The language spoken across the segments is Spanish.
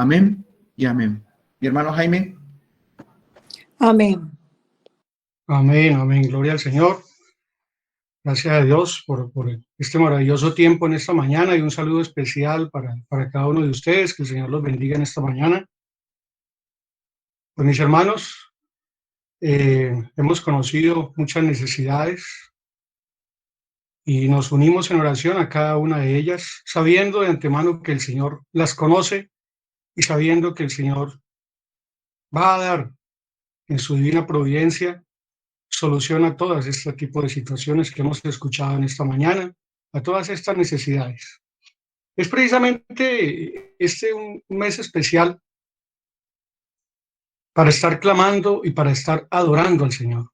Amén y amén. Mi hermano Jaime. Amén. Amén, amén. Gloria al Señor. Gracias a Dios por este maravilloso tiempo en esta mañana y un saludo especial para cada uno de ustedes. Que el Señor los bendiga en esta mañana. Pues mis hermanos, hemos conocido muchas necesidades y nos unimos en oración a cada una de ellas, sabiendo de antemano que el Señor las conoce y sabiendo que el Señor va a dar en su divina providencia solución a todas este tipo de situaciones que hemos escuchado en esta mañana, a todas estas necesidades. Es precisamente un mes especial para estar clamando y para estar adorando al Señor.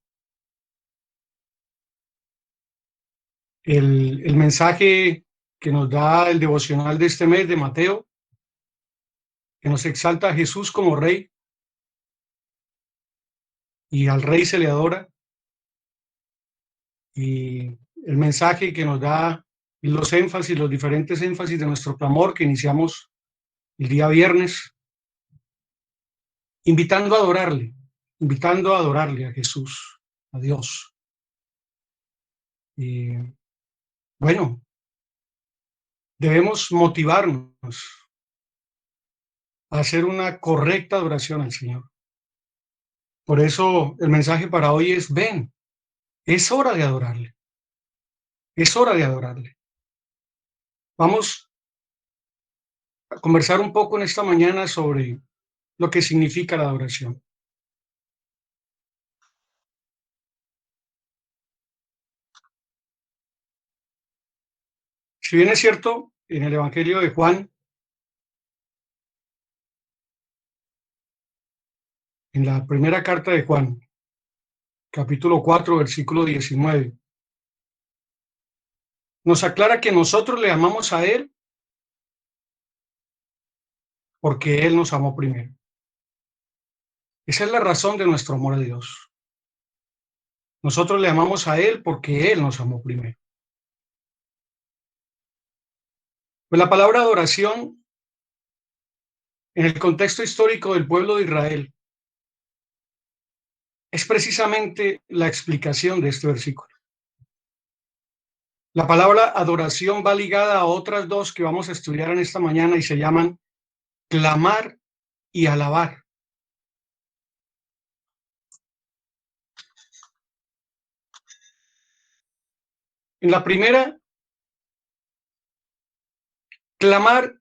El mensaje que nos da el devocional de este mes de Mateo, que nos exalta a Jesús como Rey, y al Rey se le adora, y el mensaje que nos da los énfasis, los diferentes énfasis de nuestro clamor que iniciamos el día viernes, invitando a adorarle a Jesús, a Dios. Y bueno, debemos motivarnos a hacer una correcta adoración al Señor. Por eso el mensaje para hoy es: ven, es hora de adorarle, es hora de adorarle. Vamos a conversar un poco en esta mañana sobre lo que significa la adoración. Si bien es cierto, en el Evangelio de Juan, en la primera carta de Juan, capítulo 4, versículo 19, nos aclara que nosotros le amamos a Él porque Él nos amó primero. Esa es la razón de nuestro amor a Dios. Nosotros le amamos a Él porque Él nos amó primero. Pues la palabra adoración, en el contexto histórico del pueblo de Israel, es precisamente la explicación de este versículo. La palabra adoración va ligada a otras dos que vamos a estudiar en esta mañana y se llaman clamar y alabar. En la primera, clamar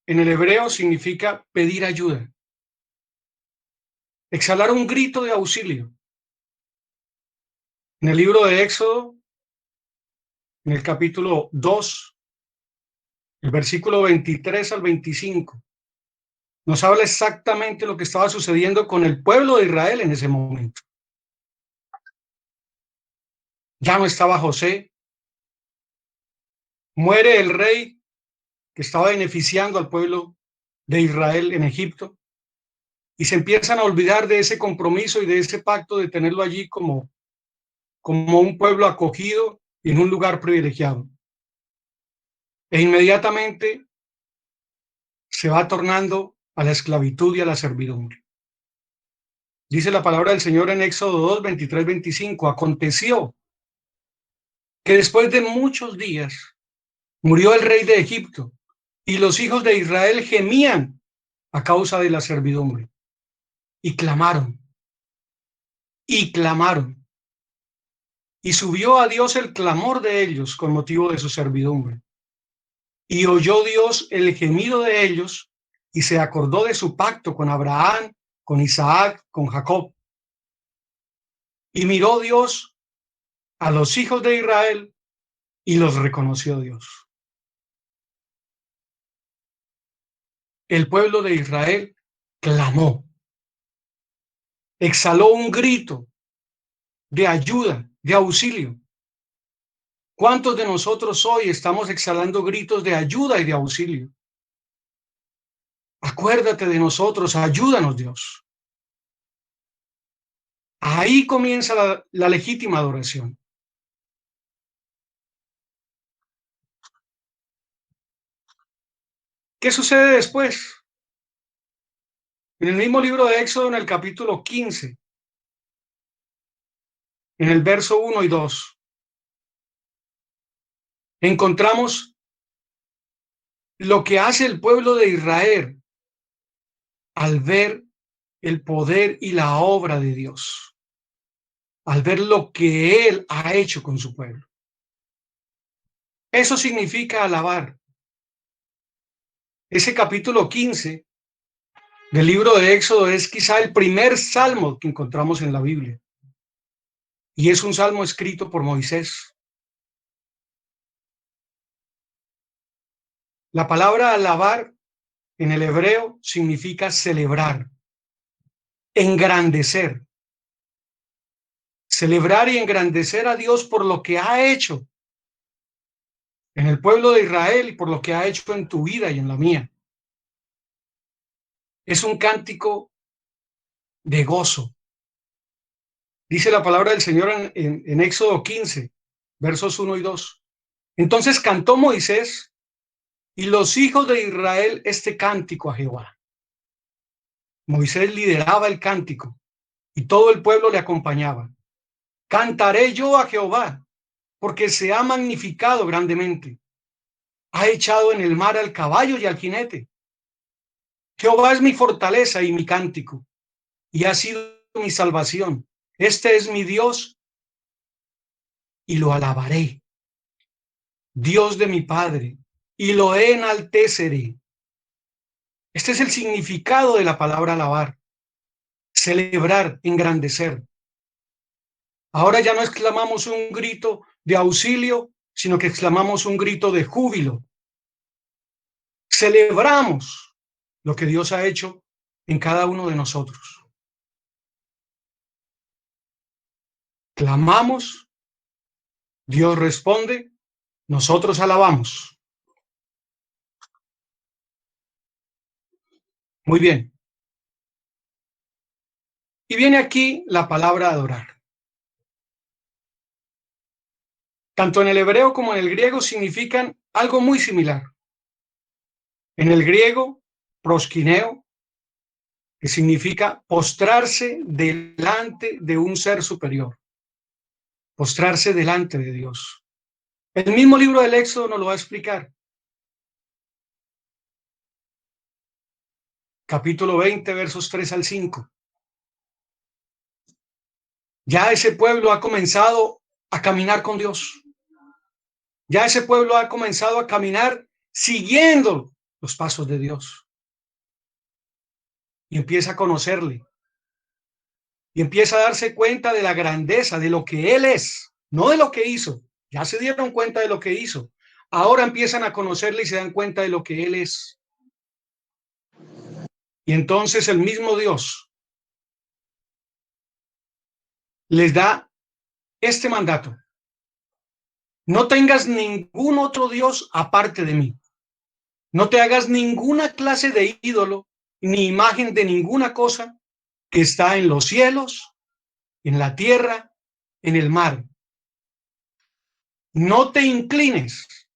en el hebreo significa pedir ayuda, exhalar un grito de auxilio. En el libro de Éxodo, en el capítulo 2, el versículo 23 al 25, nos habla exactamente lo que estaba sucediendo con el pueblo de Israel en ese momento. Ya no estaba José, muere el rey que estaba beneficiando al pueblo de Israel en Egipto, y se empiezan a olvidar de ese compromiso y de ese pacto de tenerlo allí como un pueblo acogido y en un lugar privilegiado. E inmediatamente se va tornando a la esclavitud y a la servidumbre. Dice la palabra del Señor en Éxodo 2, 23, 25, aconteció que después de muchos días murió el rey de Egipto y los hijos de Israel gemían a causa de la servidumbre y clamaron y clamaron. Y subió a Dios el clamor de ellos con motivo de su servidumbre. Y oyó Dios el gemido de ellos y se acordó de su pacto con Abraham, con Isaac, con Jacob. Y miró Dios a los hijos de Israel y los reconoció Dios. El pueblo de Israel clamó, exhaló un grito de ayuda, de auxilio. ¿Cuántos de nosotros hoy estamos exhalando gritos de ayuda y de auxilio? Acuérdate de nosotros, ayúdanos, Dios. Ahí comienza la legítima adoración. ¿Qué sucede después? En el mismo libro de Éxodo, en el capítulo 15, en el verso 1 y 2, encontramos lo que hace el pueblo de Israel al ver el poder y la obra de Dios, al ver lo que Él ha hecho con su pueblo. Eso significa alabar. Ese capítulo 15 del libro de Éxodo es quizá el primer salmo que encontramos en la Biblia. Y es un salmo escrito por Moisés. La palabra alabar en el hebreo significa celebrar, engrandecer. Celebrar y engrandecer a Dios por lo que ha hecho en el pueblo de Israel y por lo que ha hecho en tu vida y en la mía. Es un cántico de gozo. Dice la palabra del Señor en Éxodo 15, versos 1 y 2. Entonces cantó Moisés y los hijos de Israel este cántico a Jehová. Moisés lideraba el cántico y todo el pueblo le acompañaba. Cantaré yo a Jehová, porque se ha magnificado grandemente. Ha echado en el mar al caballo y al jinete. Jehová es mi fortaleza y mi cántico, y ha sido mi salvación. Este es mi Dios, y lo alabaré. Dios de mi Padre, y lo enalteceré. Este es el significado de la palabra alabar. Celebrar, engrandecer. Ahora ya no exclamamos un grito de auxilio, sino que exclamamos un grito de júbilo. Celebramos lo que Dios ha hecho en cada uno de nosotros. Clamamos, Dios responde, nosotros alabamos. Muy bien. Y viene aquí la palabra adorar. Tanto en el hebreo como en el griego significan algo muy similar. En el griego, proskineo, que significa postrarse delante de un ser superior, postrarse delante de Dios. El mismo libro del Éxodo nos lo va a explicar. Capítulo 20, versos 3 al 5. Ya ese pueblo ha comenzado a caminar con Dios. Ya ese pueblo ha comenzado a caminar siguiendo los pasos de Dios. Y empieza a conocerle. Y empieza a darse cuenta de la grandeza, de lo que Él es, no de lo que hizo. Ya se dieron cuenta de lo que hizo. Ahora empiezan a conocerle y se dan cuenta de lo que Él es. Y entonces el mismo Dios les da este mandato. No tengas ningún otro Dios aparte de mí. No te hagas ninguna clase de ídolo ni imagen de ninguna cosa que está en los cielos, en la tierra, en el mar. No te inclines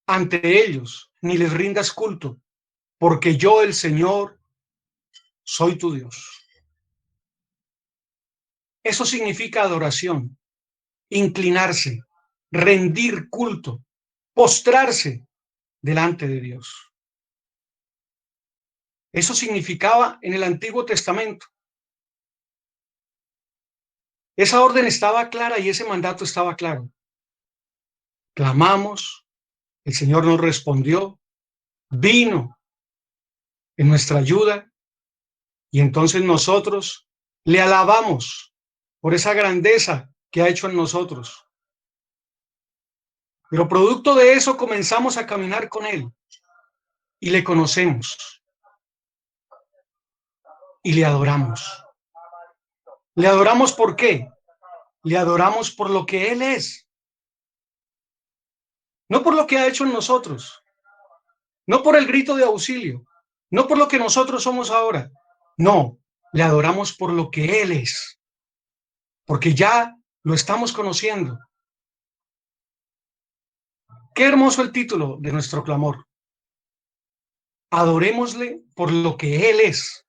ante ellos ni les rindas culto, porque yo, el Señor, soy tu Dios. Eso significa adoración, inclinarse, rendir culto, postrarse delante de Dios. Eso significaba en el Antiguo Testamento. Esa orden estaba clara y ese mandato estaba claro. Clamamos, el Señor nos respondió, vino en nuestra ayuda y entonces nosotros le alabamos por esa grandeza que ha hecho en nosotros. Pero producto de eso comenzamos a caminar con Él y le conocemos y le adoramos. ¿Le adoramos por qué? Le adoramos por lo que Él es. No por lo que ha hecho en nosotros, no por el grito de auxilio, no por lo que nosotros somos ahora. No, le adoramos por lo que Él es, porque ya lo estamos conociendo. Qué hermoso el título de nuestro clamor. Adorémosle por lo que Él es.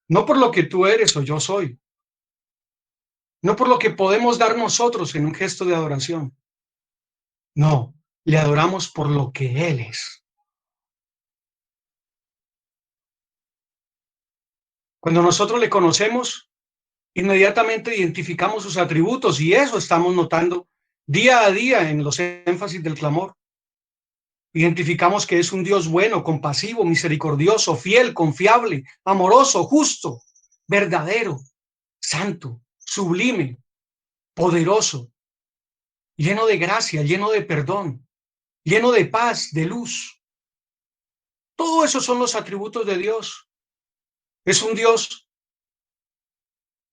no por lo que tú eres o yo soy, no por lo que podemos dar nosotros en un gesto de adoración. No, le adoramos por lo que Él es. Cuando nosotros le conocemos, inmediatamente identificamos sus atributos y eso estamos notando día a día en los énfasis del clamor. Identificamos que es un Dios bueno, compasivo, misericordioso, fiel, confiable, amoroso, justo, verdadero, santo, sublime, poderoso, lleno de gracia, lleno de perdón, lleno de paz, de luz. Todo eso son los atributos de Dios. Es un Dios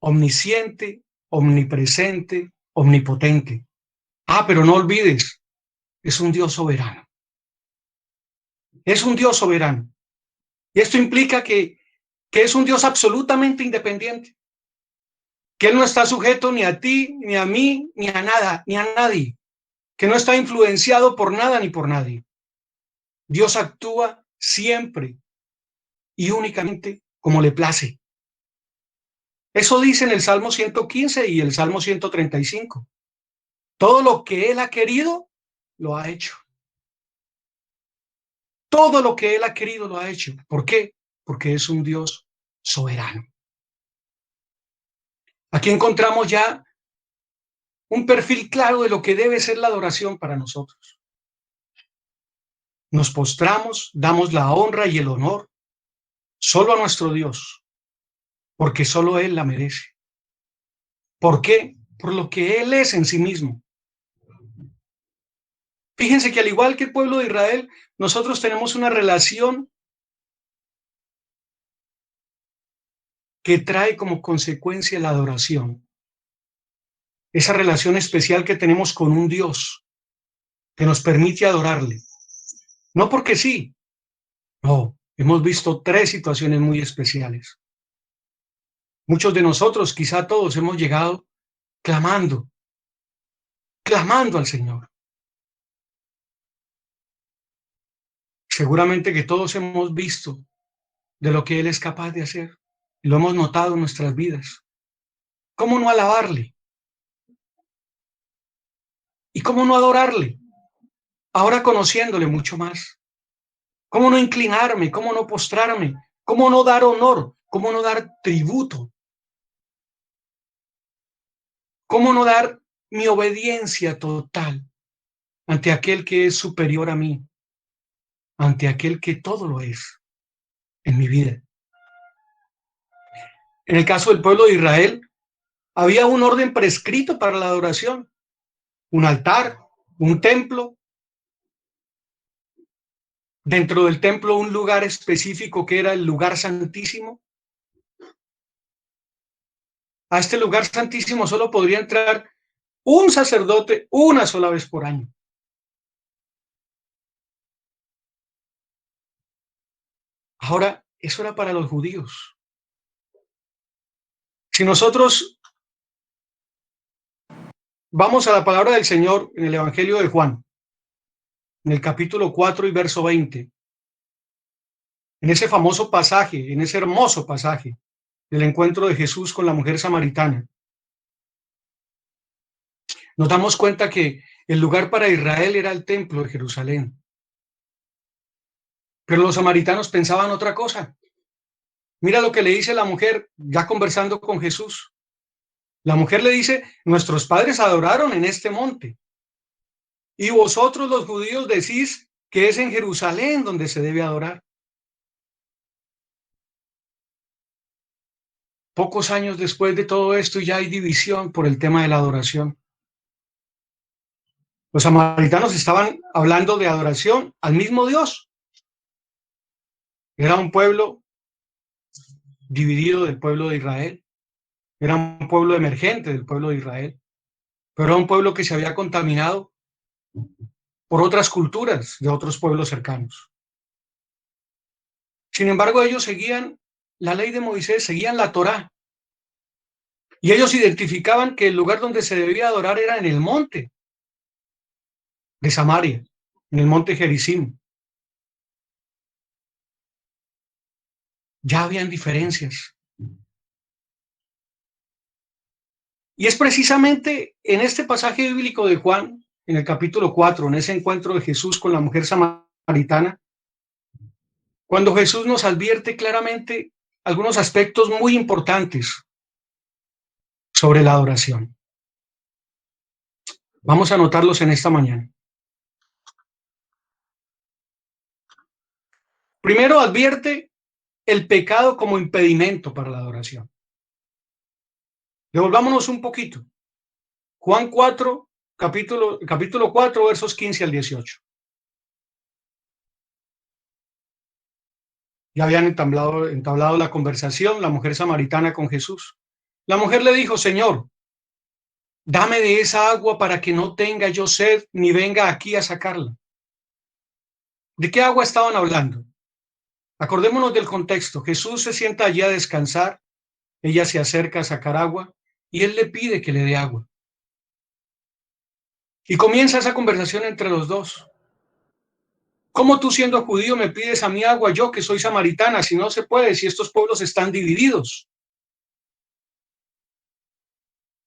omnisciente, omnipresente, omnipotente. Pero no olvides, es un Dios soberano. Es un Dios soberano. Y esto implica que es un Dios absolutamente independiente, que Él no está sujeto ni a ti, ni a mí, ni a nada, ni a nadie, que no está influenciado por nada ni por nadie. Dios actúa siempre y únicamente como le place. Eso dice en el Salmo 115 y el Salmo 135. Todo lo que Él ha querido, lo ha hecho. Todo lo que Él ha querido, lo ha hecho. ¿Por qué? Porque es un Dios soberano. Aquí encontramos ya un perfil claro de lo que debe ser la adoración para nosotros. Nos postramos, damos la honra y el honor solo a nuestro Dios, porque solo Él la merece. ¿Por qué? Por lo que Él es en sí mismo. Fíjense que al igual que el pueblo de Israel, nosotros tenemos una relación que trae como consecuencia la adoración. Esa relación especial que tenemos con un Dios que nos permite adorarle. No porque sí, no. Hemos visto tres situaciones muy especiales. Muchos de nosotros, quizá todos, hemos llegado clamando al Señor. Seguramente que todos hemos visto de lo que Él es capaz de hacer y lo hemos notado en nuestras vidas. ¿Cómo no alabarle? ¿Y cómo no adorarle? Ahora conociéndole mucho más. ¿Cómo no inclinarme? ¿Cómo no postrarme? ¿Cómo no dar honor? ¿Cómo no dar tributo? ¿Cómo no dar mi obediencia total ante aquel que es superior a mí, ante aquel que todo lo es en mi vida? En el caso del pueblo de Israel, había un orden prescrito para la adoración, un altar, un templo, dentro del templo un lugar específico que era el lugar santísimo. A este lugar santísimo solo podría entrar un sacerdote una sola vez por año. Ahora, eso era para los judíos. Si nosotros vamos a la palabra del Señor en el Evangelio de Juan, en el capítulo 4 y verso 20, en ese famoso pasaje, en ese hermoso pasaje del encuentro de Jesús con la mujer samaritana, nos damos cuenta que el lugar para Israel era el templo de Jerusalén. Pero los samaritanos pensaban otra cosa. Mira lo que le dice la mujer ya conversando con Jesús. La mujer le dice, nuestros padres adoraron en este monte. Y vosotros los judíos decís que es en Jerusalén donde se debe adorar. Pocos años después de todo esto ya hay división por el tema de la adoración. Los samaritanos estaban hablando de adoración al mismo Dios. Era un pueblo dividido del pueblo de Israel. Era un pueblo emergente del pueblo de Israel. Pero era un pueblo que se había contaminado por otras culturas de otros pueblos cercanos. Sin embargo, ellos seguían la ley de Moisés, seguían la Torá. Y ellos identificaban que el lugar donde se debía adorar era en el monte de Samaria, en el monte Gerizim. Ya habían diferencias. Y es precisamente en este pasaje bíblico de Juan, en el capítulo 4, en ese encuentro de Jesús con la mujer samaritana, cuando Jesús nos advierte claramente algunos aspectos muy importantes sobre la adoración. Vamos a anotarlos en esta mañana. Primero, advierte el pecado como impedimento para la adoración. Devolvámonos un poquito. Juan 4, capítulo 4, versos 15 al 18. Ya habían entablado la conversación la mujer samaritana con Jesús. La mujer le dijo: Señor, dame de esa agua para que no tenga yo sed ni venga aquí a sacarla. ¿De qué agua estaban hablando? Acordémonos del contexto. Jesús se sienta allí a descansar, ella se acerca a sacar agua y él le pide que le dé agua. Y comienza esa conversación entre los dos. ¿Cómo tú, siendo judío, me pides a mí agua, yo que soy samaritana? Si no se puede, si estos pueblos están divididos.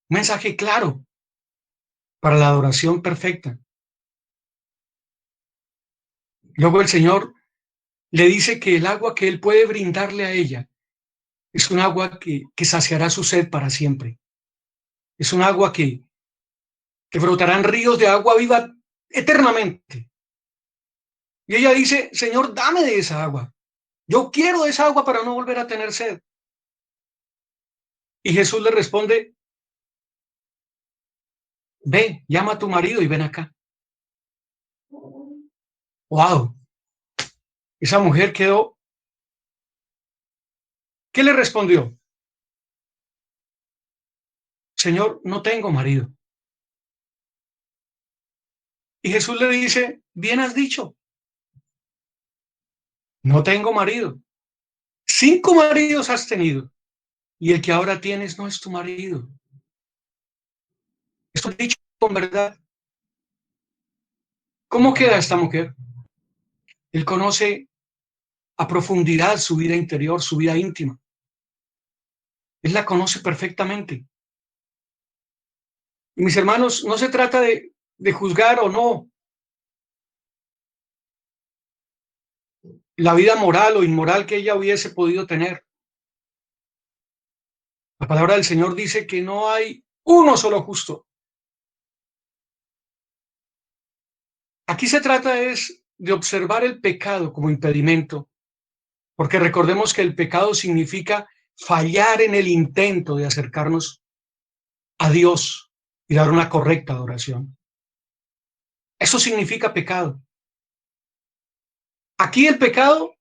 Un mensaje claro para la adoración perfecta. Luego el Señor le dice que el agua que él puede brindarle a ella es un agua que saciará su sed para siempre. Es un agua que brotarán ríos de agua viva eternamente. Y ella dice: Señor, dame de esa agua. Yo quiero esa agua para no volver a tener sed. Y Jesús le responde: ve, llama a tu marido y ven acá. ¡Wow! Esa mujer quedó. ¿Qué le respondió? Señor, no tengo marido. Y Jesús le dice: bien has dicho, no tengo marido. 5 maridos has tenido y el que ahora tienes no es tu marido. Esto es dicho con verdad. ¿Cómo queda esta mujer? Él conoce a profundidad su vida interior, su vida íntima. Él la conoce perfectamente. Y mis hermanos, no se trata de juzgar o no la vida moral o inmoral que ella hubiese podido tener. La palabra del Señor dice que no hay uno solo justo. Aquí se trata es de observar el pecado como impedimento, porque recordemos que el pecado significa fallar en el intento de acercarnos a Dios y dar una correcta adoración. Eso significa pecado. Aquí el pecado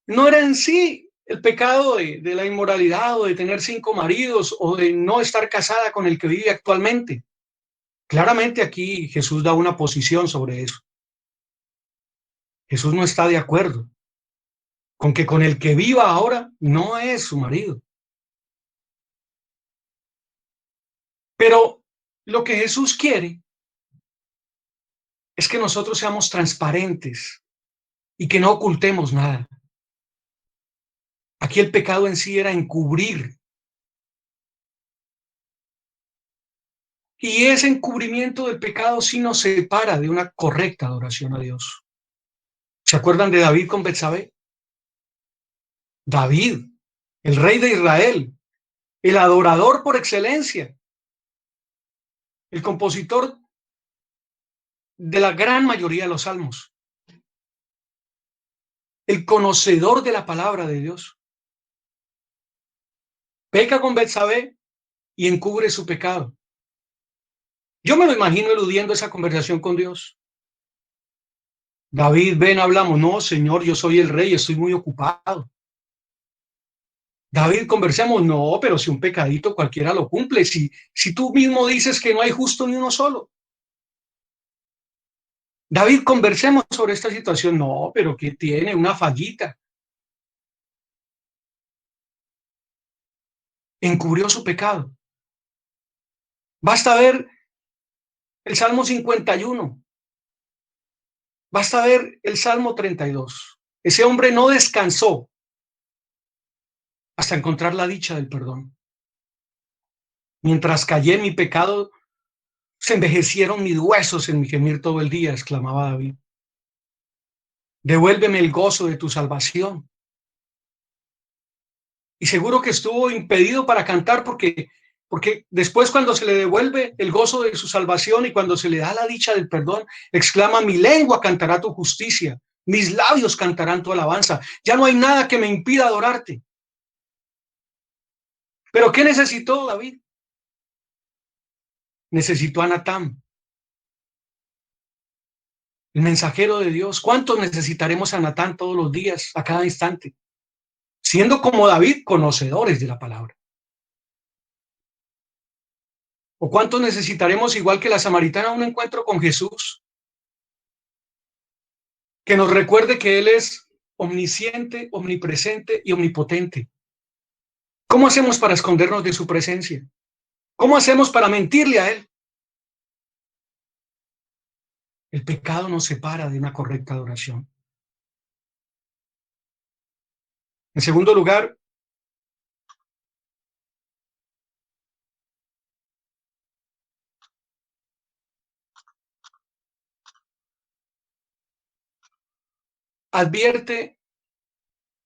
no era en sí el pecado de la inmoralidad o de tener 5 maridos o de no estar casada con el que vive actualmente. Claramente aquí Jesús da una posición sobre eso. Jesús no está de acuerdo con que con el que viva ahora no es su marido. Pero lo que Jesús quiere es que nosotros seamos transparentes y que no ocultemos nada. Aquí el pecado en sí era encubrir. Y ese encubrimiento del pecado sí nos separa de una correcta adoración a Dios. ¿Se acuerdan de David con Betsabé? David, el rey de Israel, el adorador por excelencia, el compositor de la gran mayoría de los salmos, el conocedor de la palabra de Dios. Peca con Betsabé y encubre su pecado. Yo me lo imagino eludiendo esa conversación con Dios. David, ven, hablamos. No, Señor, yo soy el rey, estoy muy ocupado. David, conversemos. No, pero si un pecadito cualquiera lo cumple. Si tú mismo dices que no hay justo ni uno solo. David, conversemos sobre esta situación. No, pero que tiene una fallita. Encubrió su pecado. Basta ver el Salmo 51. Basta ver el Salmo 32. Ese hombre no descansó hasta encontrar la dicha del perdón. Mientras callé en mi pecado, se envejecieron mis huesos en mi gemir todo el día, exclamaba David. Devuélveme el gozo de tu salvación. Y seguro que estuvo impedido para cantar porque después, cuando se le devuelve el gozo de su salvación y cuando se le da la dicha del perdón, exclama: mi lengua cantará tu justicia, mis labios cantarán tu alabanza. Ya no hay nada que me impida adorarte. ¿Pero qué necesitó David? Necesitó a Natán, el mensajero de Dios. ¿Cuántos necesitaremos a Natán todos los días, a cada instante? Siendo como David, conocedores de la palabra. ¿O cuántos necesitaremos, igual que la samaritana, un encuentro con Jesús que nos recuerde que Él es omnisciente, omnipresente y omnipotente? ¿Cómo hacemos para escondernos de su presencia? ¿Cómo hacemos para mentirle a Él? El pecado nos separa de una correcta adoración. En segundo lugar, advierte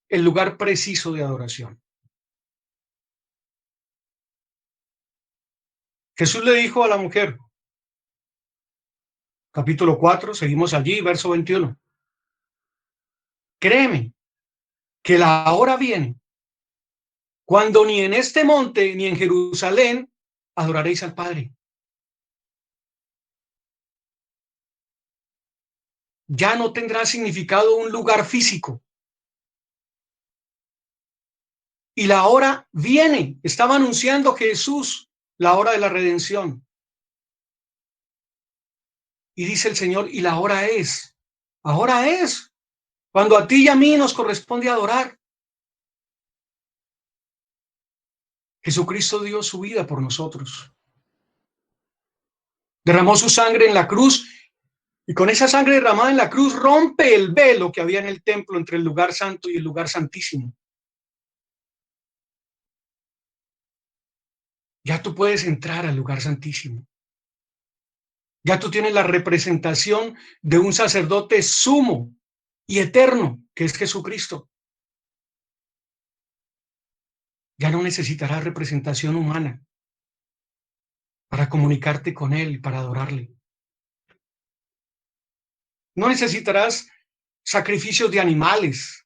el lugar preciso de adoración. Jesús le dijo a la mujer, capítulo 4, seguimos allí, verso 21. Créeme que la hora viene cuando ni en este monte ni en Jerusalén adoraréis al Padre. Ya no tendrá significado un lugar físico. Y la hora viene. Estaba anunciando Jesús la hora de la redención. Y dice el Señor, y la hora es. Ahora es. Cuando a ti y a mí nos corresponde adorar. Jesucristo dio su vida por nosotros. Derramó su sangre en la cruz. Y con esa sangre derramada en la cruz rompe el velo que había en el templo entre el lugar santo y el lugar santísimo. Ya tú puedes entrar al lugar santísimo. Ya tú tienes la representación de un sacerdote sumo y eterno, que es Jesucristo. Ya no necesitarás representación humana para comunicarte con Él y para adorarle. No necesitarás sacrificios de animales.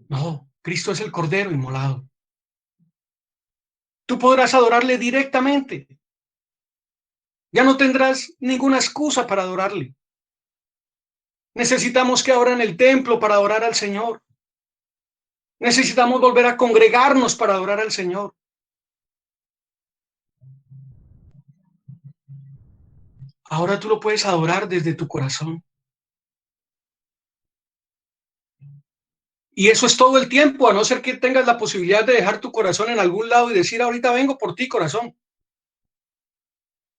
No, Cristo es el Cordero inmolado. Tú podrás adorarle directamente. Ya no tendrás ninguna excusa para adorarle. Necesitamos que abran el templo para adorar al Señor. Necesitamos volver a congregarnos para adorar al Señor. Ahora tú lo puedes adorar desde tu corazón. Y eso es todo el tiempo, a no ser que tengas la posibilidad de dejar tu corazón en algún lado y decir: ahorita vengo por ti, corazón.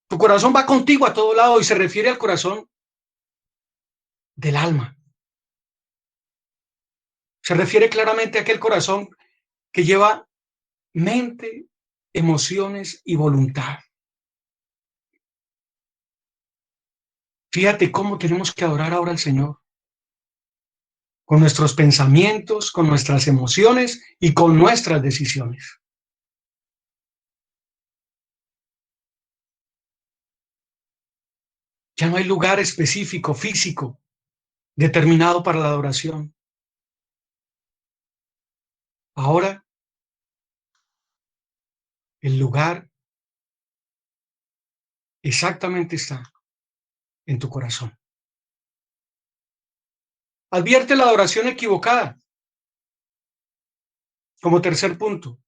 Tu corazón va contigo a todo lado y se refiere al corazón del alma. Se refiere claramente a aquel corazón que lleva mente, emociones y voluntad. Fíjate cómo tenemos que adorar ahora al Señor. Con nuestros pensamientos, con nuestras emociones y con nuestras decisiones. Ya no hay lugar específico, físico, determinado para la adoración. Ahora, el lugar exactamente está en tu corazón. Advierte la adoración equivocada. Como tercer punto.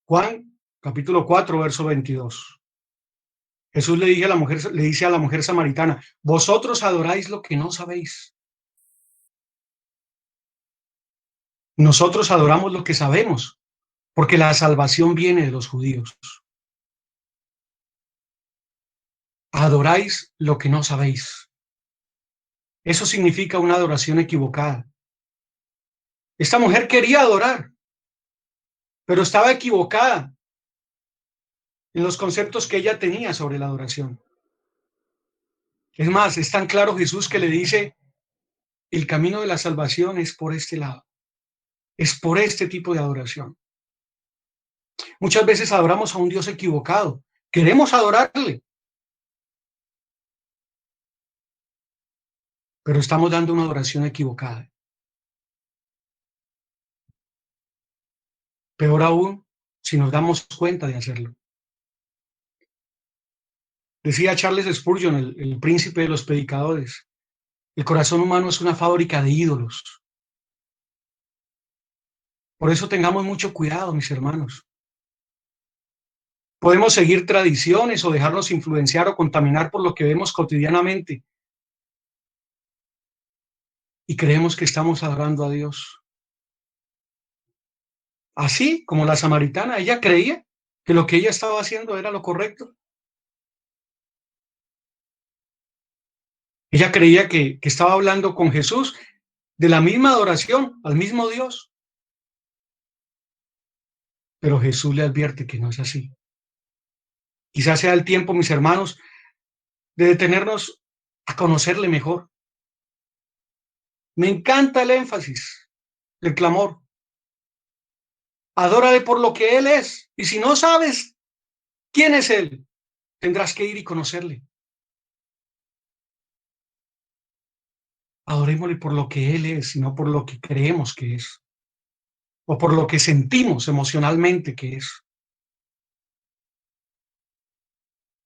Juan, capítulo 4, verso 22. Jesús le dice a la mujer samaritana: vosotros adoráis lo que no sabéis. Nosotros adoramos lo que sabemos, porque la salvación viene de los judíos. Adoráis lo que no sabéis. Eso significa una adoración equivocada. Esta mujer quería adorar, pero estaba equivocada en los conceptos que ella tenía sobre la adoración. Es más, es tan claro Jesús que le dice, el camino de la salvación es por este lado, es por este tipo de adoración. Muchas veces adoramos a un Dios equivocado, queremos adorarle, pero estamos dando una adoración equivocada. Peor aún, si nos damos cuenta de hacerlo. Decía Charles Spurgeon, el príncipe de los predicadores, el corazón humano es una fábrica de ídolos. Por eso tengamos mucho cuidado, mis hermanos. Podemos seguir tradiciones o dejarnos influenciar o contaminar por lo que vemos cotidianamente y creemos que estamos adorando a Dios. Así como la samaritana, ella creía que lo que ella estaba haciendo era lo correcto. Ella creía que estaba hablando con Jesús de la misma adoración al mismo Dios. Pero Jesús le advierte que no es así. Quizás sea el tiempo, mis hermanos, de detenernos a conocerle mejor. Me encanta el énfasis, el clamor. Adórale por lo que Él es. Y si no sabes quién es Él, tendrás que ir y conocerle. Adorémosle por lo que Él es y no por lo que creemos que es. O por lo que sentimos emocionalmente que es.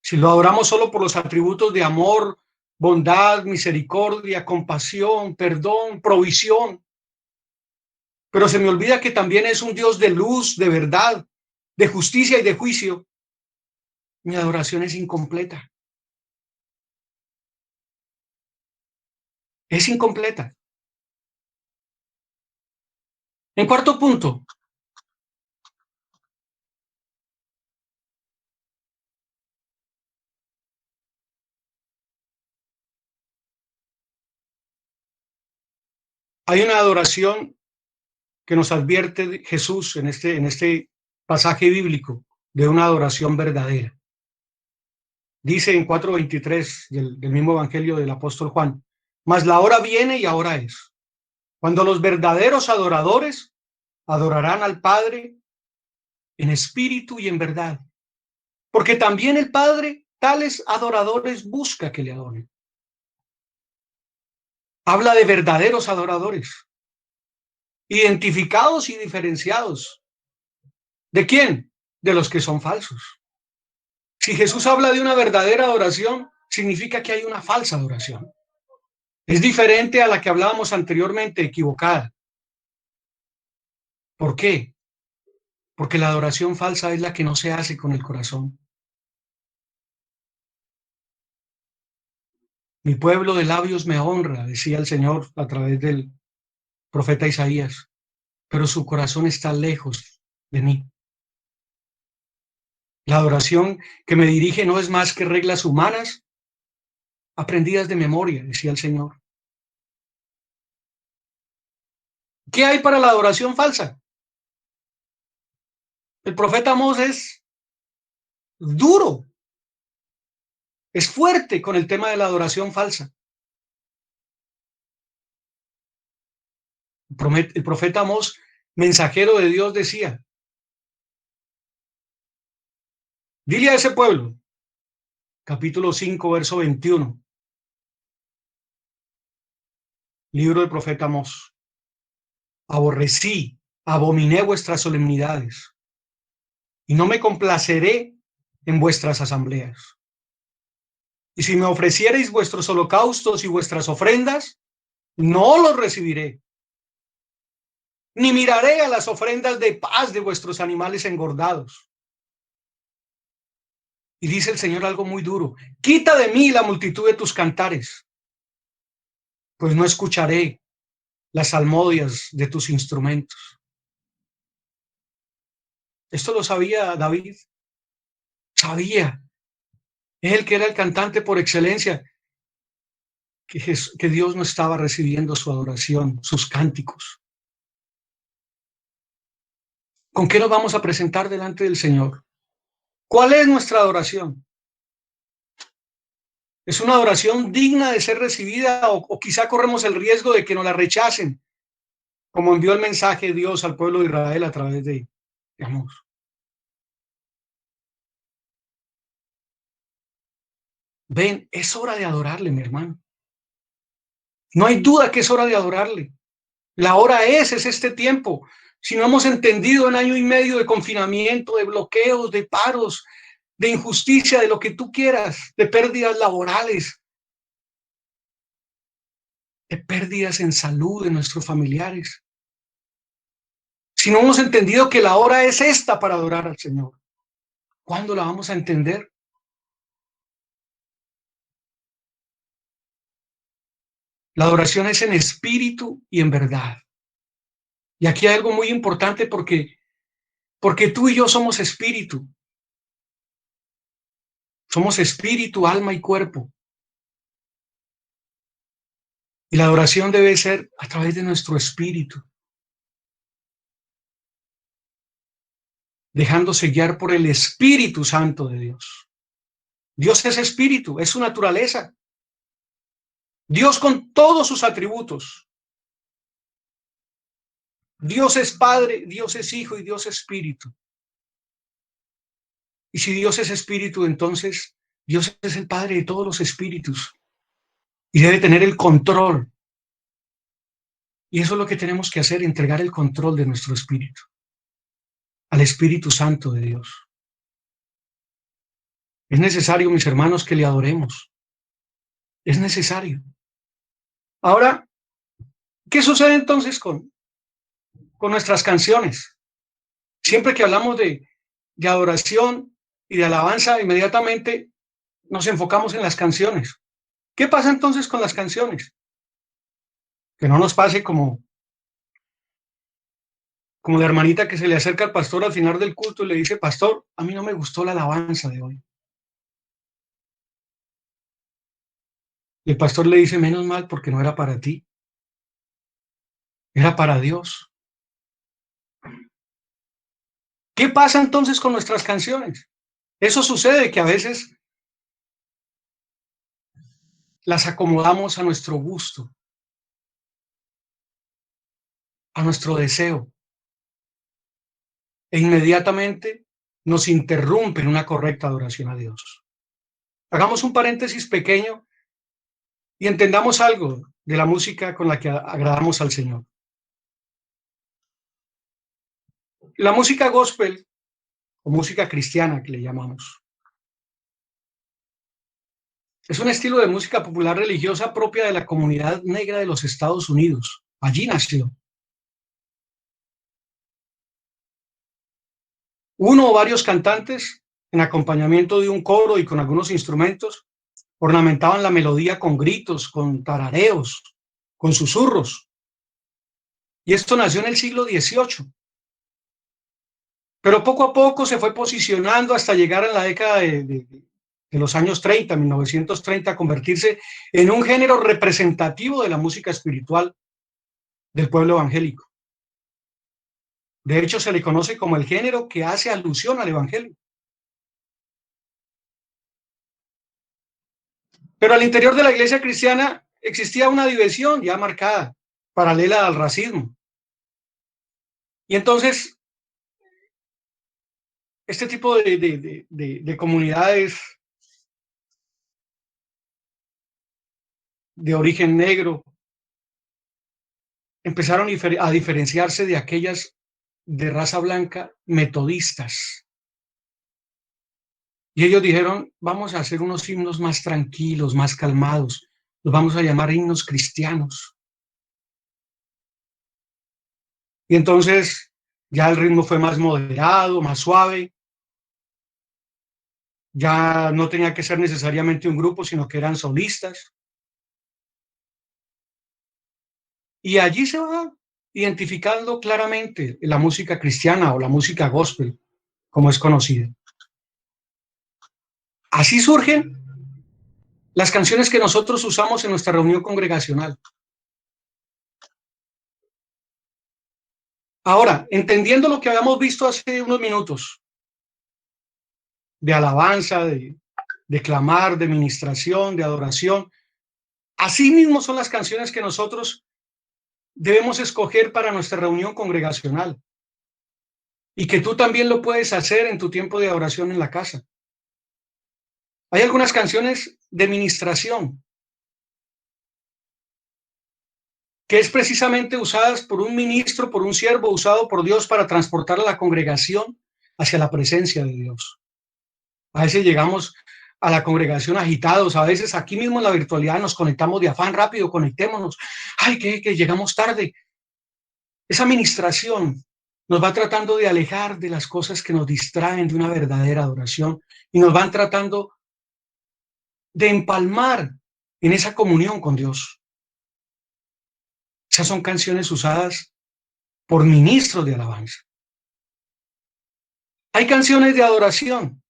Si lo adoramos solo por los atributos de amor, bondad, misericordia, compasión, perdón, provisión, pero se me olvida que también es un Dios de luz, de verdad, de justicia y de juicio, mi adoración es incompleta. Es incompleta. En cuarto punto, hay una adoración que nos advierte Jesús en este pasaje bíblico de una adoración verdadera. Dice en 4:23 del mismo evangelio del apóstol Juan, mas la hora viene y ahora es, cuando los verdaderos adoradores adorarán al Padre en espíritu y en verdad, porque también el Padre tales adoradores busca que le adoren. Habla de verdaderos adoradores, identificados y diferenciados. ¿De quién? De los que son falsos. Si Jesús habla de una verdadera adoración, significa que hay una falsa adoración. Es diferente a la que hablábamos anteriormente, equivocada. ¿Por qué? Porque la adoración falsa es la que no se hace con el corazón. Mi pueblo de labios me honra, decía el Señor a través del profeta Isaías, pero su corazón está lejos de mí. La adoración que me dirige no es más que reglas humanas aprendidas de memoria, decía el Señor. ¿Qué hay para la adoración falsa? El profeta Amós es duro, es fuerte con el tema de la adoración falsa. El profeta Amós, mensajero de Dios, decía, dile a ese pueblo, capítulo 5, verso 21, libro del profeta Amós, aborrecí, abominé vuestras solemnidades, y no me complaceré en vuestras asambleas. Y si me ofreciereis vuestros holocaustos y vuestras ofrendas, no los recibiré, ni miraré a las ofrendas de paz de vuestros animales engordados. Y dice el Señor algo muy duro, quita de mí la multitud de tus cantares, pues no escucharé las salmodias de tus instrumentos. Esto lo sabía David, sabía, él que era el cantante por excelencia, que Dios no estaba recibiendo su adoración, sus cánticos. ¿Con qué nos vamos a presentar delante del Señor? ¿Cuál es nuestra adoración? ¿Es una adoración digna de ser recibida o quizá corremos el riesgo de que nos la rechacen, como envió el mensaje de Dios al pueblo de Israel a través de Amós? Ven, es hora de adorarle, mi hermano. No hay duda que es hora de adorarle. La hora es este tiempo. Si no hemos entendido en año y medio de confinamiento, de bloqueos, de paros, de injusticia, de lo que tú quieras, de pérdidas laborales, de pérdidas en salud de nuestros familiares. Si no hemos entendido que la hora es esta para adorar al Señor, ¿cuándo la vamos a entender? La adoración es en espíritu y en verdad. Y aquí hay algo muy importante porque tú y yo somos espíritu. Somos espíritu, alma y cuerpo. Y la adoración debe ser a través de nuestro espíritu, dejándose guiar por el Espíritu Santo de Dios. Dios es espíritu, es su naturaleza. Dios con todos sus atributos. Dios es Padre, Dios es Hijo y Dios es Espíritu. Y si Dios es espíritu, entonces Dios es el Padre de todos los espíritus y debe tener el control. Y eso es lo que tenemos que hacer, entregar el control de nuestro espíritu al Espíritu Santo de Dios. Es necesario, mis hermanos, que le adoremos. Es necesario. Ahora, ¿qué sucede entonces con nuestras canciones? Siempre que hablamos de adoración y de alabanza, inmediatamente nos enfocamos en las canciones. ¿Qué pasa entonces con las canciones? Que no nos pase como la hermanita que se le acerca al pastor al final del culto y le dice: pastor, a mí no me gustó la alabanza de hoy. Y el pastor le dice: menos mal, porque no era para ti, era para Dios. ¿Qué pasa entonces con nuestras canciones? Eso sucede, que a veces las acomodamos a nuestro gusto, a nuestro deseo, e inmediatamente nos interrumpen una correcta adoración a Dios. Hagamos un paréntesis pequeño y entendamos algo de la música con la que agradamos al Señor. La música gospel, o música cristiana que le llamamos, es un estilo de música popular religiosa propia de la comunidad negra de los Estados Unidos. Allí nació. Uno o varios cantantes, en acompañamiento de un coro y con algunos instrumentos, ornamentaban la melodía con gritos, con tarareos, con susurros. Y esto nació en el siglo XVIII. Pero poco a poco se fue posicionando hasta llegar a la década de los años 30, 1930, a convertirse en un género representativo de la música espiritual del pueblo evangélico. De hecho, se le conoce como el género que hace alusión al evangelio. Pero al interior de la iglesia cristiana existía una división ya marcada, paralela al racismo. Y entonces, este tipo de comunidades de origen negro empezaron a diferenciarse de aquellas de raza blanca metodistas. Y ellos dijeron: vamos a hacer unos himnos más tranquilos, más calmados, los vamos a llamar himnos cristianos. Y entonces ya el ritmo fue más moderado, más suave. Ya no tenía que ser necesariamente un grupo, sino que eran solistas. Y allí se va identificando claramente la música cristiana o la música gospel, como es conocida. Así surgen las canciones que nosotros usamos en nuestra reunión congregacional. Ahora, entendiendo lo que habíamos visto hace unos minutos, de alabanza, de clamar, de ministración, de adoración, así mismo son las canciones que nosotros debemos escoger para nuestra reunión congregacional. Y que tú también lo puedes hacer en tu tiempo de adoración en la casa. Hay algunas canciones de ministración que es precisamente usadas por un ministro, por un siervo usado por Dios para transportar a la congregación hacia la presencia de Dios. A veces llegamos a la congregación agitados, a veces aquí mismo en la virtualidad nos conectamos de afán, rápido, conectémonos. Ay, que llegamos tarde. Esa ministración nos va tratando de alejar de las cosas que nos distraen de una verdadera adoración y nos van tratando de empalmar en esa comunión con Dios. Esas son canciones usadas por ministros de alabanza. Hay canciones de adoración.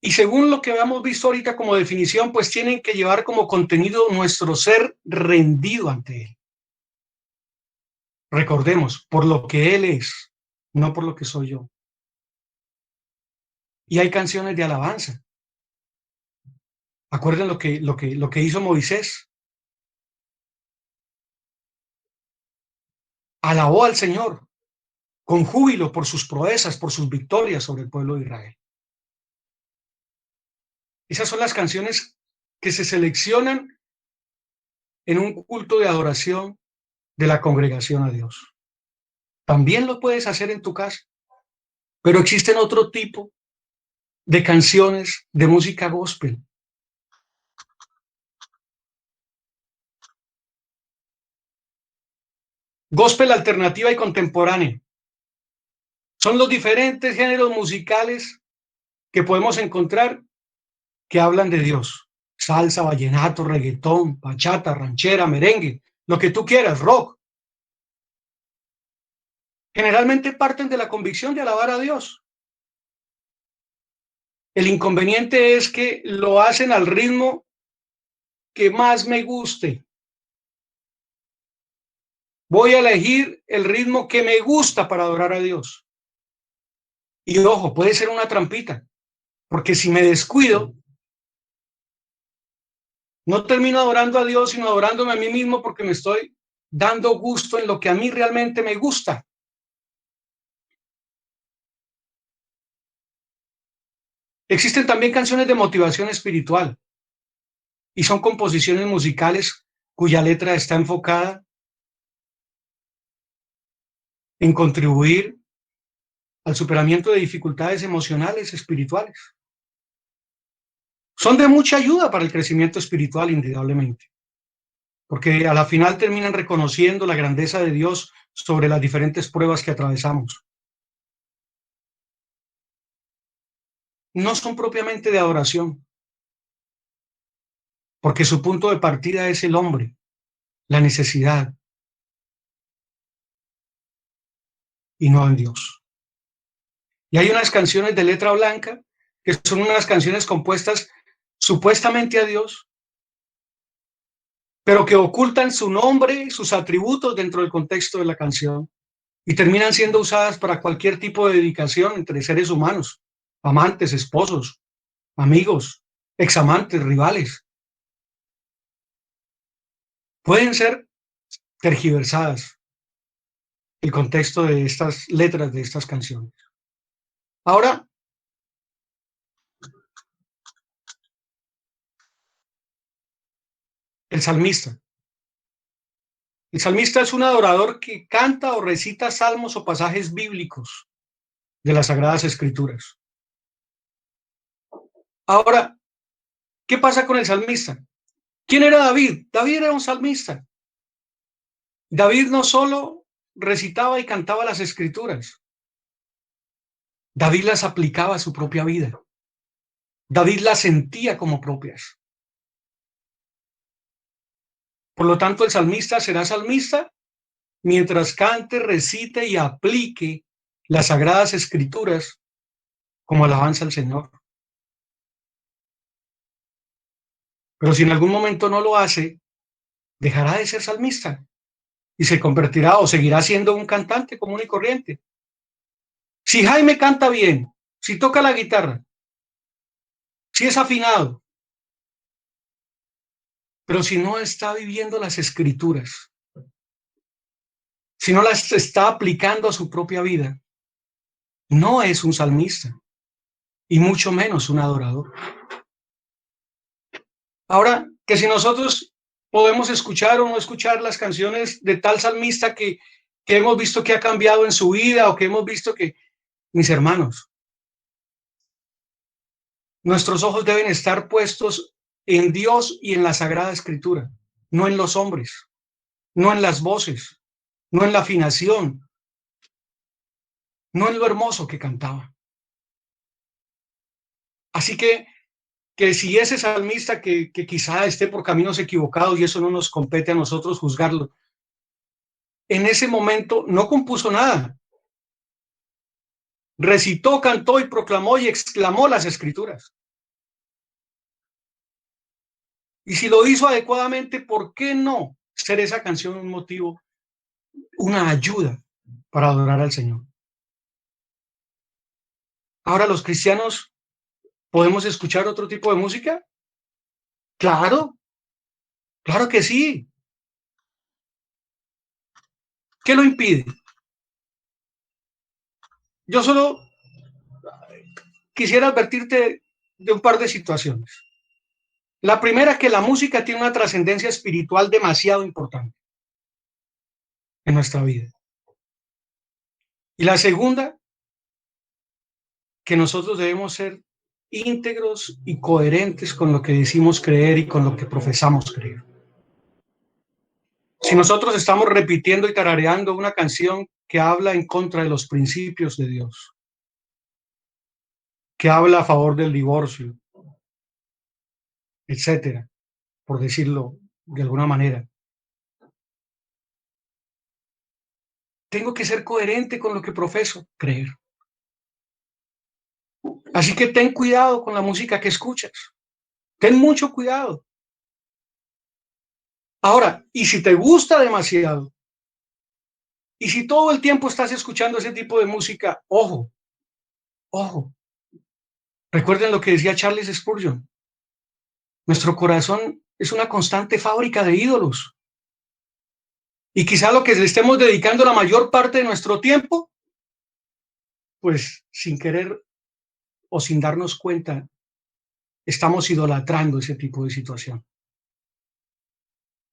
Y según lo que habíamos visto ahorita como definición, pues tienen que llevar como contenido nuestro ser rendido ante Él. Recordemos, por lo que Él es, no por lo que soy yo. Y hay canciones de alabanza. Acuerden lo que hizo Moisés. Alabó al Señor con júbilo por sus proezas, por sus victorias sobre el pueblo de Israel. Esas son las canciones que se seleccionan en un culto de adoración de la congregación a Dios. También lo puedes hacer en tu casa, pero existen otro tipo de canciones de música gospel. Gospel alternativa y contemporánea. Son los diferentes géneros musicales que podemos encontrar que hablan de Dios. Salsa, vallenato, reggaetón, bachata, ranchera, merengue, lo que tú quieras, rock. Generalmente parten de la convicción de alabar a Dios. El inconveniente es que lo hacen al ritmo que más me guste. Voy a elegir el ritmo que me gusta para adorar a Dios. Y ojo, puede ser una trampita, porque si me descuido, no termino adorando a Dios, sino adorándome a mí mismo porque me estoy dando gusto en lo que a mí realmente me gusta. Existen también canciones de motivación espiritual y son composiciones musicales cuya letra está enfocada en contribuir al superamiento de dificultades emocionales, espirituales. Son de mucha ayuda para el crecimiento espiritual, indudablemente, porque a la final terminan reconociendo la grandeza de Dios sobre las diferentes pruebas que atravesamos. No son propiamente de adoración, porque su punto de partida es el hombre, la necesidad, y no en Dios. Y hay unas canciones de letra blanca que son unas canciones compuestas supuestamente a Dios, pero que ocultan su nombre, sus atributos dentro del contexto de la canción y terminan siendo usadas para cualquier tipo de dedicación entre seres humanos, amantes, esposos, amigos, examantes, rivales. Pueden ser tergiversadas el contexto de estas letras de estas canciones. Ahora, el salmista. El salmista es un adorador que canta o recita salmos o pasajes bíblicos de las Sagradas Escrituras. Ahora, ¿qué pasa con el salmista? ¿Quién era David? David era un salmista. David no solo recitaba y cantaba las Escrituras, David las aplicaba a su propia vida. David las sentía como propias. Por lo tanto, el salmista será salmista mientras cante, recite y aplique las Sagradas Escrituras como alabanza al Señor. Pero si en algún momento no lo hace, dejará de ser salmista y se convertirá o seguirá siendo un cantante común y corriente. Si Jaime canta bien, si toca la guitarra, si es afinado, pero si no está viviendo las escrituras, si no las está aplicando a su propia vida, no es un salmista y mucho menos un adorador. Ahora, que si nosotros podemos escuchar o no escuchar las canciones de tal salmista que hemos visto que ha cambiado en su vida o que hemos visto que, mis hermanos, nuestros ojos deben estar puestos en Dios y en la Sagrada Escritura, no en los hombres, no en las voces, no en la afinación, no en lo hermoso que cantaba. Así que si ese salmista que quizá esté por caminos equivocados y eso no nos compete a nosotros juzgarlo, en ese momento no compuso nada, recitó, cantó y proclamó y exclamó las escrituras. Y si lo hizo adecuadamente, ¿por qué no ser esa canción un motivo, una ayuda para adorar al Señor? Ahora, los cristianos, ¿podemos escuchar otro tipo de música? Claro, claro que sí. ¿Qué lo impide? Yo solo quisiera advertirte de un par de situaciones. La primera, que la música tiene una trascendencia espiritual demasiado importante en nuestra vida. Y la segunda, que nosotros debemos ser íntegros y coherentes con lo que decimos creer y con lo que profesamos creer. Si nosotros estamos repitiendo y tarareando una canción que habla en contra de los principios de Dios, que habla a favor del divorcio, etcétera, por decirlo de alguna manera, tengo que ser coherente con lo que profeso creer. Así que ten cuidado con la música que escuchas. Ten mucho cuidado. Ahora, y si te gusta demasiado, y si todo el tiempo estás escuchando ese tipo de música, ojo, ojo. Recuerden lo que decía Charles Spurgeon. Nuestro corazón es una constante fábrica de ídolos. Y quizá lo que le estemos dedicando la mayor parte de nuestro tiempo, pues sin querer o sin darnos cuenta, estamos idolatrando ese tipo de situación.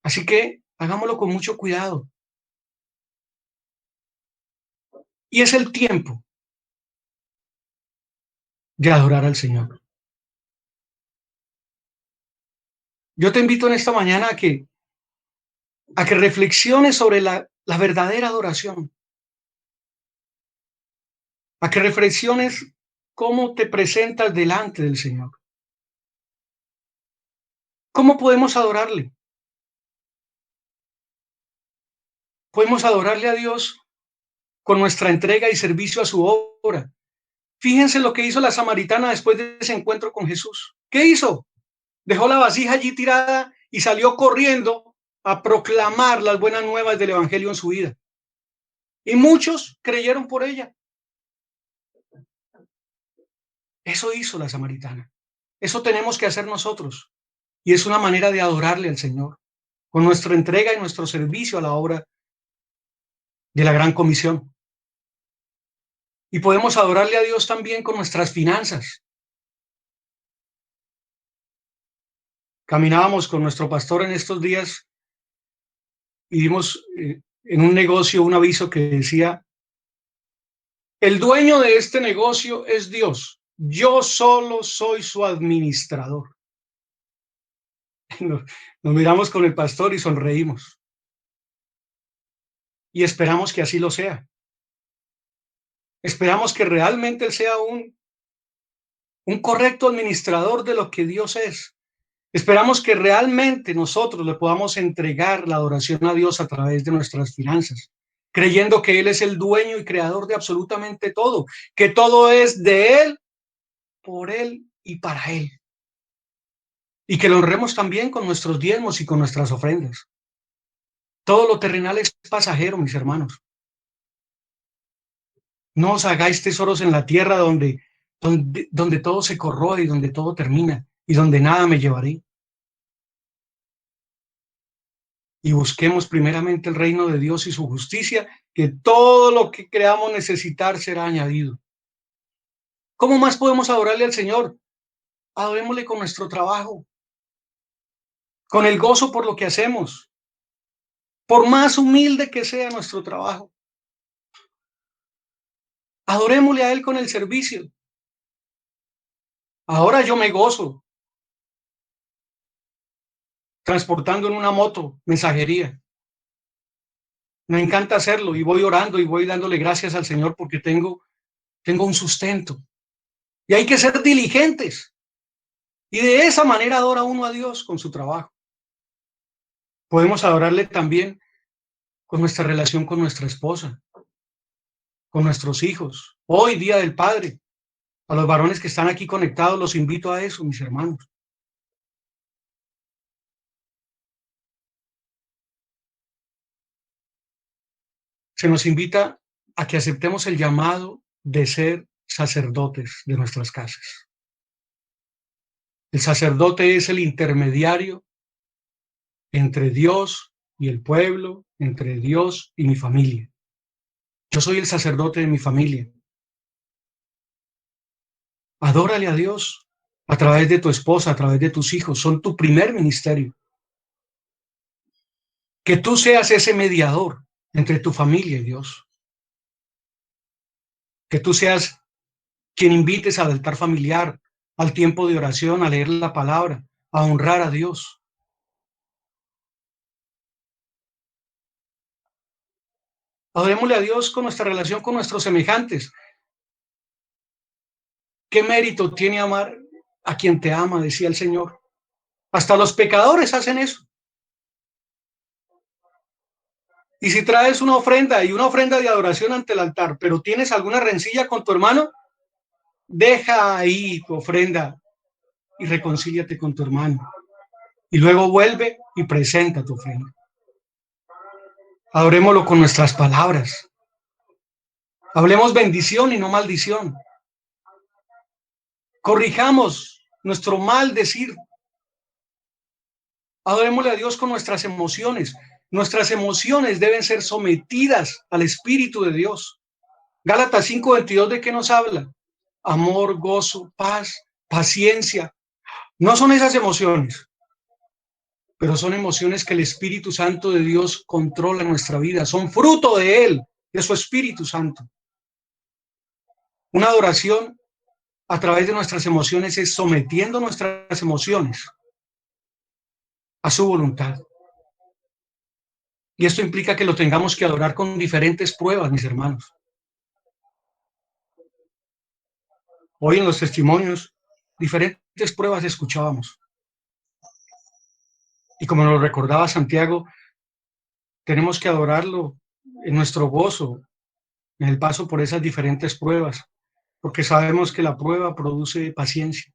Así que hagámoslo con mucho cuidado. Y es el tiempo de adorar al Señor. Yo te invito en esta mañana a que reflexiones sobre la verdadera adoración, a que reflexiones cómo te presentas delante del Señor. ¿Cómo podemos adorarle? Podemos adorarle a Dios con nuestra entrega y servicio a su obra. Fíjense lo que hizo la samaritana después de ese encuentro con Jesús. ¿Qué hizo? Dejó la vasija allí tirada y salió corriendo a proclamar las buenas nuevas del evangelio en su vida. Y muchos creyeron por ella. Eso hizo la samaritana. Eso tenemos que hacer nosotros. Y es una manera de adorarle al Señor, con nuestra entrega y nuestro servicio a la obra de la Gran Comisión. Y podemos adorarle a Dios también con nuestras finanzas. Caminábamos con nuestro pastor en estos días y vimos en un negocio un aviso que decía: el dueño de este negocio es Dios. Yo solo soy su administrador. Nos miramos con el pastor y sonreímos. Y esperamos que así lo sea. Esperamos que realmente él sea un correcto administrador de lo que Dios es. Esperamos que realmente nosotros le podamos entregar la adoración a Dios a través de nuestras finanzas, creyendo que Él es el dueño y creador de absolutamente todo, que todo es de Él, por Él y para Él. y que lo honremos también con nuestros diezmos y con nuestras ofrendas. Todo lo terrenal es pasajero, mis hermanos. No os hagáis tesoros en la tierra donde todo se corroe y donde todo termina y donde nada me llevaré. Y busquemos primeramente el reino de Dios y su justicia, que todo lo que creamos necesitar será añadido. ¿Cómo más podemos adorarle al Señor? Adorémosle con nuestro trabajo, con el gozo por lo que hacemos, por más humilde que sea nuestro trabajo. Adorémosle a Él con el servicio. Ahora yo me gozo transportando en una moto mensajería. Me encanta hacerlo y voy orando y voy dándole gracias al Señor porque tengo un sustento. Y hay que ser diligentes. Y de esa manera adora uno a Dios con su trabajo. Podemos adorarle también con nuestra relación con nuestra esposa, con nuestros hijos. Hoy, Día del Padre, a los varones que están aquí conectados, los invito a eso, mis hermanos. Se nos invita a que aceptemos el llamado de ser sacerdotes de nuestras casas. El sacerdote es el intermediario entre Dios y el pueblo, entre Dios y mi familia. Yo soy el sacerdote de mi familia. Adórale a Dios a través de tu esposa, a través de tus hijos. Son tu primer ministerio. Que tú seas ese mediador entre tu familia y Dios. Que tú seas quien invites al altar familiar, al tiempo de oración, a leer la palabra, a honrar a Dios. Adorémosle a Dios con nuestra relación con nuestros semejantes. ¿Qué mérito tiene amar a quien te ama? Decía el Señor. Hasta los pecadores hacen eso. Y si traes una ofrenda y una ofrenda de adoración ante el altar, pero tienes alguna rencilla con tu hermano, deja ahí tu ofrenda y reconcíliate con tu hermano. Y luego vuelve y presenta tu ofrenda. Adorémoslo con nuestras palabras. Hablemos bendición y no maldición. Corrijamos nuestro mal decir. Adorémosle a Dios con nuestras emociones. Nuestras emociones deben ser sometidas al Espíritu de Dios. Gálatas 5:22, ¿de qué nos habla? Amor, gozo, paz, paciencia. No son esas emociones, pero son emociones que el Espíritu Santo de Dios controla en nuestra vida. Son fruto de Él, de su Espíritu Santo. Una adoración a través de nuestras emociones es sometiendo nuestras emociones a su voluntad. Y esto implica que lo tengamos que adorar con diferentes pruebas, mis hermanos. Hoy en los testimonios, diferentes pruebas escuchábamos. Y como nos recordaba Santiago, tenemos que adorarlo en nuestro gozo, en el paso por esas diferentes pruebas, porque sabemos que la prueba produce paciencia.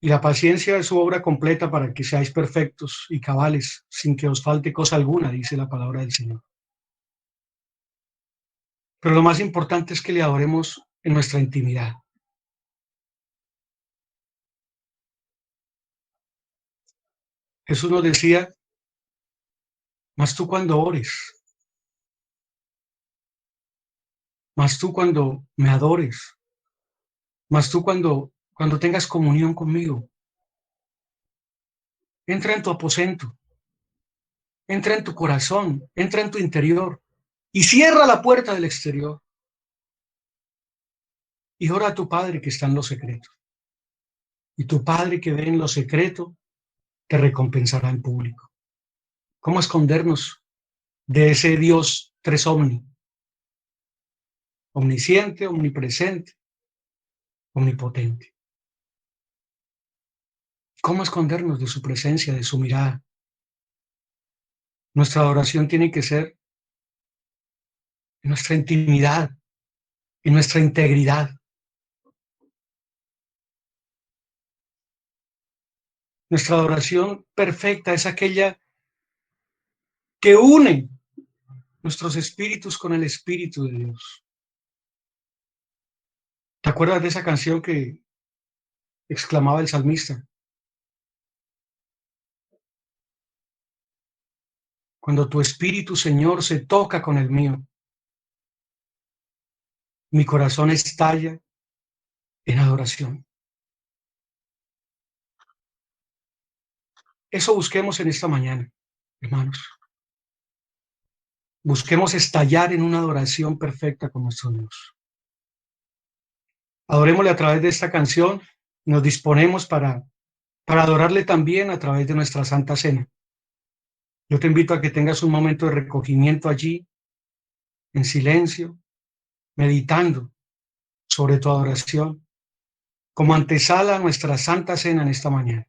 Y la paciencia es su obra completa para que seáis perfectos y cabales, sin que os falte cosa alguna, dice la palabra del Señor. Pero lo más importante es que le adoremos en nuestra intimidad. Jesús nos decía, mas tú cuando ores, mas tú cuando me adores, mas tú cuando tengas comunión conmigo, entra en tu aposento, entra en tu corazón, entra en tu interior y cierra la puerta del exterior y ora a tu Padre que está en lo secreto. Y tu Padre que ve en lo secreto te recompensará en público. ¿Cómo escondernos de ese Dios tres omni? Omnisciente, omnipresente, omnipotente. ¿Cómo escondernos de su presencia, de su mirada? Nuestra adoración tiene que ser en nuestra intimidad, en nuestra integridad. Nuestra adoración perfecta es aquella que une nuestros espíritus con el Espíritu de Dios. ¿Te acuerdas de esa canción que exclamaba el salmista? Cuando tu espíritu, Señor, se toca con el mío, mi corazón estalla en adoración. Eso busquemos en esta mañana, hermanos. Busquemos estallar en una adoración perfecta con nuestro Dios. Adorémosle a través de esta canción. Nos disponemos para adorarle también a través de nuestra Santa Cena. Yo te invito a que tengas un momento de recogimiento allí, en silencio, meditando sobre tu adoración, como antesala a nuestra Santa Cena en esta mañana.